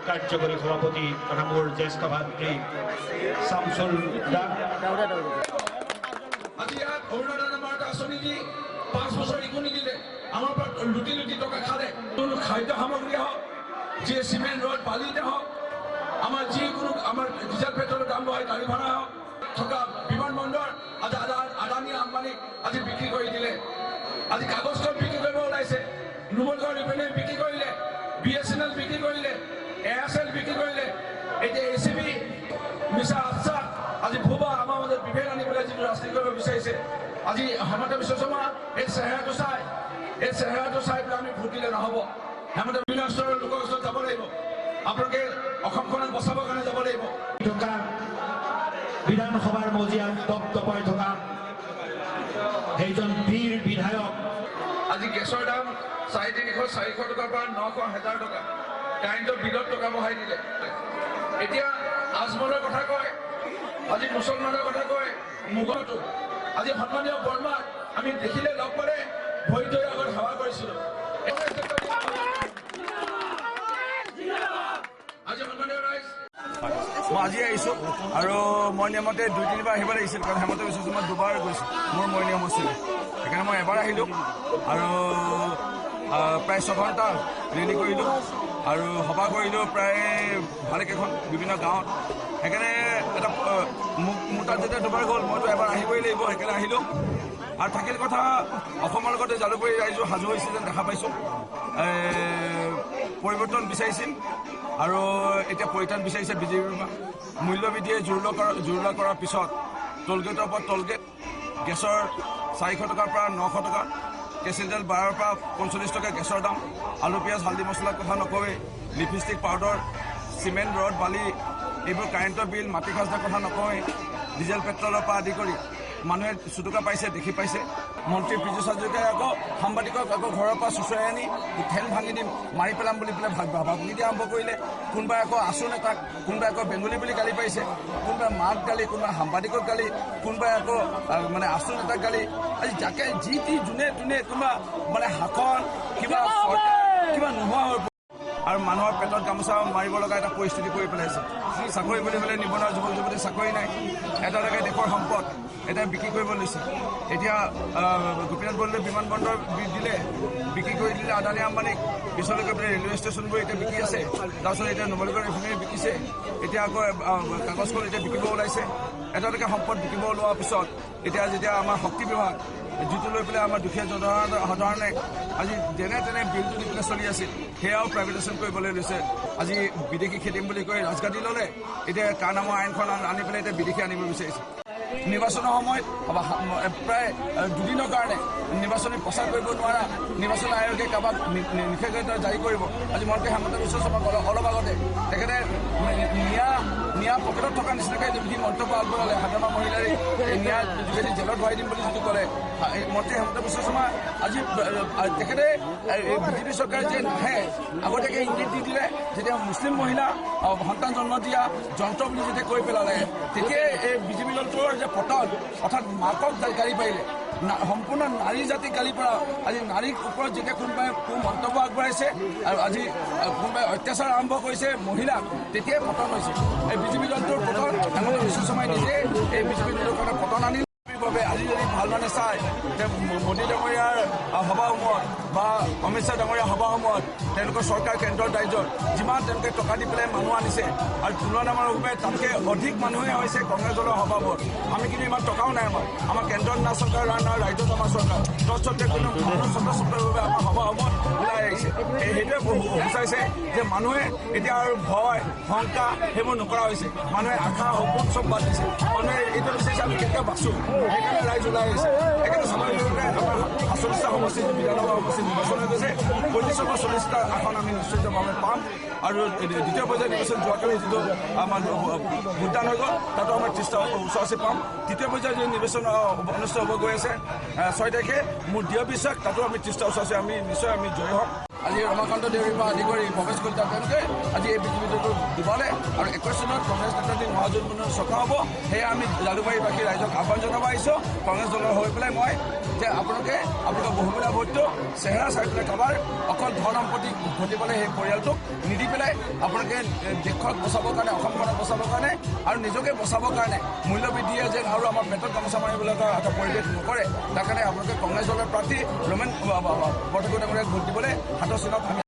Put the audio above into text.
কাৰ্যকৰী সভাপতি তথা মোৰ জ্যেষ্ঠ ভাতৃ শামছুল দা আজি ইয়াত অৰুণোদয় নামৰ এটা আঁচনি দি 5 বছৰ ইগুণি দিলে আমাৰ পৰা লুটি লুটি টকা খালে কোনো খাদ্য সামগ্ৰী হওক যি চিমেণ্ট ৰড বালিতে হওক আমাৰ যিকোনো আমাৰ ডিজেল পেট্ৰলৰ দাম বঢ়াই গাড়ী ভাড়া হওক থকা বিমানবন্দৰ আজি আদানী আম্বানীক আজি বিক্ৰী কৰি দিলে আজি কাগজ কল বিক্ৰী কৰিব ওলাইছে নুমলীগড় ৰিফাইনেৰী বিক্ৰী কৰিলে BSNL বিক্ৰী কৰিলে এয়াৰচেল বিক্ৰী কৰিলে এতিয়া ACB মিছা আশ্বাস আজি ভুৱা আমাৰ মাজত বিভেদ আনিবলৈ যিটো ৰাজনীতি কৰিব বিচাৰিছে আজি হেমন্ত বিশ্ব শৰ্মা এই চেহেৰাটো চাই পেলাই আমি ভোট দিলে নহ'ব হেমন্ত বিভিন্ন স্তৰৰ লোকৰ ওচৰত যাব লাগিব আপোনালোকে অসমখনক বচাবৰ কাৰণে যাব লাগিব থকা বিধানসভাৰ মজিয়াত তপতপাই থকা সেইজন বীৰ বিধায়ক আজি গেছৰ দাম 400 টকাৰ পৰা 900,000 টকা কাৰেণ্টৰ বিলত টকা বঢ়াই দিলে এতিয়া আজমলৰ কথা কয় আজি মুছলমানৰ কথা কয় মোগলটো আজি সন্মানীয় বৰ্মাক আমি দেখিলে লগ পালে ভৰি ধৰি আগত সেৱা কৰিছিলোঁ আজি সন্মানীয় ৰাইজ মই আজি আহিছোঁ আৰু মই নিয়মতে 2-3বাৰ আহিব লাগিছিল কাৰণ হেমন্ত বিশ্ব শৰ্মা 2বাৰ গৈছোঁ মোৰ মই নিয়ম আছিলে সেইকাৰণে মই এবাৰ আহিলোঁ আৰু প্ৰায় 6 ঘণ্টা ৰেলী কৰিলোঁ আৰু সভা কৰিলোঁ প্ৰায় ভালেকেইখন বিভিন্ন গাঁৱত সেইকাৰণে এটা মোৰ তাত যেতিয়া 2বাৰ গ'ল মইতো এবাৰ আহিবই লাগিব সেইকাৰণে আহিলোঁ আৰু থাকিল কথা অসমৰ লগতে জালুকবাৰী ৰাইজো সাজু হৈছে যেন দেখা পাইছোঁ পৰিৱৰ্তন বিচাৰিছিল আৰু এতিয়া পৰিত্ৰাণ বিচাৰিছে বিজেপিৰ মূল্যবৃদ্ধিয়ে জুৰুলা কৰাৰ পিছত টোলগেটৰ ওপৰত টোলগেট গেছৰ 400 টকাৰ পৰা 900 টকা কেচিল তেল 12ৰ পৰা 45 টকা গেছৰ দাম আলু পিঁয়াজ হালধি মছলাৰ কথা নকওঁৱেই লিপষ্টিক পাউডাৰ চিমেণ্ট ৰড বালি এইবোৰ কাৰেণ্টৰ বিল মাটি খাজনাৰ কথা নকওঁৱেই ডিজেল পেট্ৰলৰ পৰা আদি কৰি মানুহে চুটুকা পাইছে দেখি পাইছে মন্ত্ৰী পীযুষ হাজৰিকাই আকৌ সাংবাদিকক আকৌ ঘৰৰ পৰা চুচৰাই আনি ঠেং ভাঙি দিম মাৰি পেলাম বুলি পেলাই ভাবনি দিয়া আৰম্ভ কৰিলে কোনোবাই আকৌ আছু নেতাক কোনোবাই আকৌ বেংগলী বুলি গালি পাৰিছে কোনোবাই মাক গালি কোনোবাই সাংবাদিকক গালি কোনোবাই আকৌ মানে আছু নেতাক গালি আজি যাকে যি টি যোনে তোনে কোনোবা মানে শাসন কিবা নোহোৱা হৈ আৰু মানুহৰ পেটত গামোচা মাৰিব লগা এটা পৰিস্থিতি কৰি পেলাইছে চাকৰি বুলিবলৈ নিবনুৱা যুৱক যুৱতী চাকৰি নাই এটা দেশৰ সম্পদ এটা বিক্ৰী কৰিব লৈছে এতিয়া গোপীনাথ বৰদলৈ বিমানবন্দৰ দিলে বিক্ৰী কৰি দিলে আদানী আম্বানীক পিছলৈ গৈ পেলাই ৰেলৱে ষ্টেচনবোৰ এতিয়া বিকি আছে তাৰপিছত এতিয়া নুমলীগড় ৰিফাইনেৰী বিকিছে এতিয়া আকৌ কাগজ কল এতিয়া বিকিব ওলাইছে এটা সম্পদ বিকিব ওলোৱাৰ পিছত এতিয়া যেতিয়া আমাৰ শক্তি বিভাগ যিটো লৈ পেলাই আমাৰ দুখীয়া জনসাধাৰণে আজি যেনে তেনে বিলটো দি পেলাই চলি আছিল সেয়াও প্ৰাইভেটাইজেশ্যন কৰিবলৈ লৈছে আজি বিদেশী খেদিম বুলি কৈ ৰাজগাদী ল'লে এতিয়া কাৰ নামৰ আইনখন আনি পেলাই এতিয়া বিদেশী আনিব বিচাৰিছে নিৰ্বাচনৰ সময়ত প্ৰায় 2 দিনৰ কাৰণে নিৰ্বাচনী প্ৰচাৰ কৰিব নোৱাৰা নিৰ্বাচন আয়োগে কাৰোবাক নিষেধাজ্ঞা জাৰি কৰিব আজি মন্ত্ৰী হেমন্ত বিশ্ব শৰ্মাক অলপ আগতে তেখেতে নিয়া পকেটত থকা নিচিনাকৈ যি মন্তব্য আগবঢ়ালে সাধাৰণ মহিলাৰ নিয়া যোগেদি জেলত ভৰাই দিম বুলি যিটো ক'লে মন্ত্ৰী হেমন্ত বিশ্ব শৰ্মা আজি তেখেতে বিজেপি চৰকাৰে যে নাহে আগতীয়াকৈ ইংগিত দি দিলে যেতিয়া মুছলিম মহিলা সন্তান জন্ম দিয়া যন্ত্ৰ বুলি যেতিয়া কৈ পেলালে তেতিয়াই এই বিজেপি দলটোৰ যে পতন অৰ্থাৎ মাকক গালি পাৰিলে সম্পূৰ্ণ নাৰী জাতিক গালি পৰা আজি নাৰীৰ ওপৰত যেতিয়া কোনোবাই মন্তব্য আগবঢ়াইছে আৰু আজি কোনোবাই অত্যাচাৰ আৰম্ভ কৰিছে মহিলাক তেতিয়াই পতন হৈছে এই বিজেপি দলটোৰ পতন হেমন্ত বিশ্ব শৰ্মাই নিজে এই বিজেপি দলৰ কাৰণে পতন আনিল বাবে আজি যদি ভালমানে চাই যে মোদী ডাঙৰীয়াৰ সভাসমূহত বা অমিত শ্বাহ ডাঙৰীয়াৰ সভাসমূহত তেওঁলোকৰ চৰকাৰ কেন্দ্ৰৰ ৰাজ্যত যিমান তেওঁলোকে টকা দি পেলাই মানুহ আনিছে আৰু তুলনামূলকভাৱে তাতকৈ অধিক মানুহে হৈছে কংগ্ৰেছ দলৰ সভাবোৰত আমি কিন্তু ইমান টকাও নাই আমাৰ কেন্দ্ৰত না চৰকাৰ না ৰাজ্যত আমাৰ চৰকাৰ তৎসত্ত্বে কোনো স্বতঃস্ফূৰ্তভাৱে আমাৰ সভাসমূহত ওলাই আহিছে সেইটোৱে সূচাইছে যে মানুহে এতিয়া আৰু ভয় শংকা সেইবোৰ নকৰা হৈছে মানুহে আশা সপোন চব বাদ দিছে মানুহে এইটো বিচাৰিছে আমি কেতিয়া বাচোঁ সেইকাৰণে ৰাইজ ওলাই আহিছে সেইকাৰণে স্বাভাৱিকভাৱে আমাৰ 48টা সমষ্টি বিধানসভা সমষ্টি নিৰ্বাচন হৈ গৈছে 45 বা 40টা আসন আমি নিশ্চিতভাৱে পাম আৰু দ্বিতীয় পৰ্যায়ৰ নিৰ্বাচন যোৱাকালি যিটো আমাৰ ভোটদান হৈ গ'ল তাতো আমাৰ 30টা ওচৰ পাম তৃতীয় পৰ্যায়ৰ যি নিৰ্বাচন অনুষ্ঠিত হ'ব গৈ আছে 6 তাৰিখে মোৰ দৃঢ় বিশ্বাস তাতো আমি 30টা ওচৰ আমি নিশ্চয় আমি জয়ী হ'ম। আজি ৰমাকান্ত দেউৰীৰ পৰা আদি কৰি ভৱেশ কলিতা তেওঁলোকে আজি এই বিজুলীটো দিবলে আৰু 21 চনত কংগ্ৰেছ নেতৃত্বাধীন মহাজোঁটবন্ধন চকা হ'ব। সেয়ে আমি জালুকবাৰীবাসী ৰাইজক আহ্বান জনাব আহিছোঁ কংগ্ৰেছ দলৰ হৈ পেলাই মই যে আপোনালোকে বহুমূলীয়া ভোটটো চেহেৰা চাই পেলাই কাৰোবাৰ অকল ধন সম্পত্তি ঘটিবলৈ সেই পৰিয়ালটোক নিদি পেলাই আপোনালোকে দেশক বচাবৰ কাৰণে অসমখনক বচাবৰ কাৰণে আৰু নিজকে বচাবৰ কাৰণে মূল্য বৃদ্ধিয়ে যেন আৰু আমাৰ পেটত গামোচা মাৰিবলৈ এটা পৰিৱেশ নকৰে তাৰ কাৰণে আপোনালোকে কংগ্ৰেছ দলৰ প্ৰাৰ্থী ৰমেন বৰঠাকুৰ ডাঙৰীয়াক ভোট দিবলৈ হাতৰ চিনত আমি